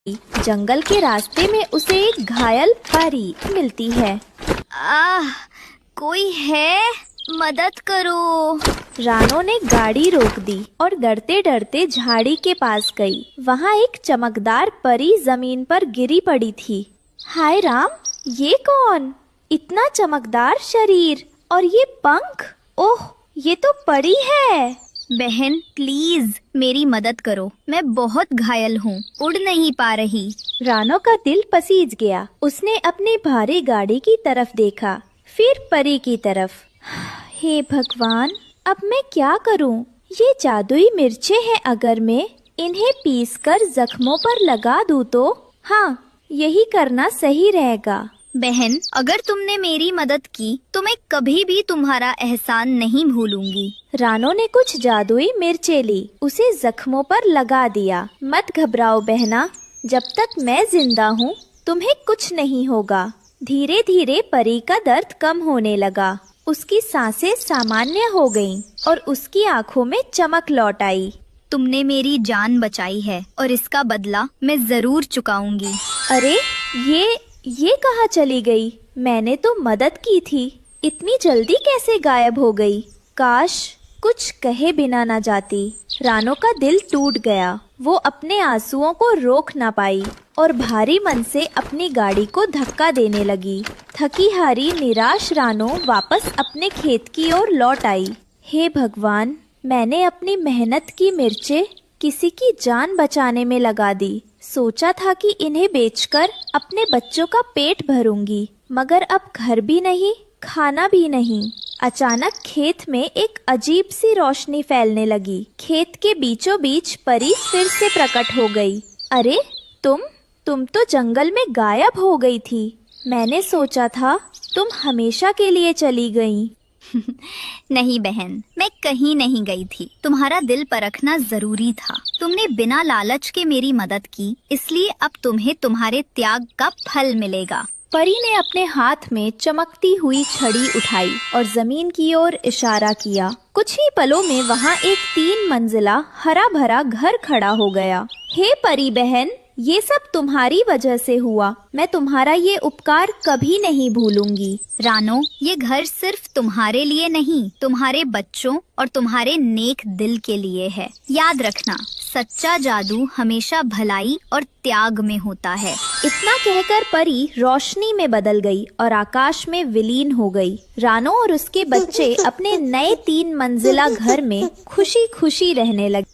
जंगल के रास्ते में उसे एक घायल परी मिलती है। आह, कोई है? मदद करो। रानो ने गाड़ी रोक दी और डरते डरते झाड़ी के पास गई। वहाँ एक चमकदार परी जमीन पर गिरी पड़ी थी। हाय राम, ये कौन? इतना चमकदार शरीर और ये पंख! ओह, ये तो परी है। बहन प्लीज मेरी मदद करो, मैं बहुत घायल हूँ, उड़ नहीं पा रही। रानो का दिल पसीज गया। उसने अपनी भारी गाड़ी की तरफ देखा, फिर परी की तरफ। हे भगवान, अब मैं क्या करूं? ये जादुई मिर्चें हैं। अगर मैं इन्हें पीसकर जख्मों पर लगा दूं तो? हाँ, यही करना सही रहेगा। बहन, अगर तुमने मेरी मदद की तो मैं कभी भी तुम्हारा एहसान नहीं भूलूंगी। रानो ने कुछ जादुई मिर्चें ली, उसे जख्मों पर लगा दिया। मत घबराओ बहना, जब तक मैं जिंदा हूँ तुम्हें कुछ नहीं होगा। धीरे धीरे परी का दर्द कम होने लगा। उसकी सांसें सामान्य हो गईं और उसकी आंखों में चमक लौट आई। तुमने मेरी जान बचाई है और इसका बदला मैं जरूर चुकाऊंगी। अरे, ये कहाँ चली गई? मैंने तो मदद की थी, इतनी जल्दी कैसे गायब हो गई? काश कुछ कहे बिना न जाती। रानो का दिल टूट गया। वो अपने आंसुओं को रोक न पाई और भारी मन से अपनी गाड़ी को धक्का देने लगी। थकी हारी निराश रानो वापस अपने खेत की ओर लौट आई। हे भगवान, मैंने अपनी मेहनत की मिर्चें किसी की जान बचाने में लगा दी। सोचा था कि इन्हें बेचकर अपने बच्चों का पेट भरूंगी, मगर अब घर भी नहीं, खाना भी नहीं। अचानक खेत में एक अजीब सी रोशनी फैलने लगी। खेत के बीचों बीच परी फिर से प्रकट हो गई। अरे, तुम तो जंगल में गायब हो गई थी। मैंने सोचा था तुम हमेशा के लिए चली गई। नहीं बहन, मैं कहीं नहीं गई थी। तुम्हारा दिल परखना जरूरी था। तुमने बिना लालच के मेरी मदद की, इसलिए अब तुम्हें तुम्हारे त्याग का फल मिलेगा। परी ने अपने हाथ में चमकती हुई छड़ी उठाई और जमीन की ओर इशारा किया। कुछ ही पलों में वहाँ एक 3 मंजिला हरा भरा घर खड़ा हो गया। हे परी बहन, ये सब तुम्हारी वजह से हुआ। मैं तुम्हारा ये उपकार कभी नहीं भूलूंगी। रानो, ये घर सिर्फ तुम्हारे लिए नहीं, तुम्हारे बच्चों और तुम्हारे नेक दिल के लिए है। याद रखना, सच्चा जादू हमेशा भलाई और त्याग में होता है। इतना कहकर परी रोशनी में बदल गई और आकाश में विलीन हो गई। रानो और उसके बच्चे अपने नए 3 मंजिला घर में खुशी खुशी रहने लगे।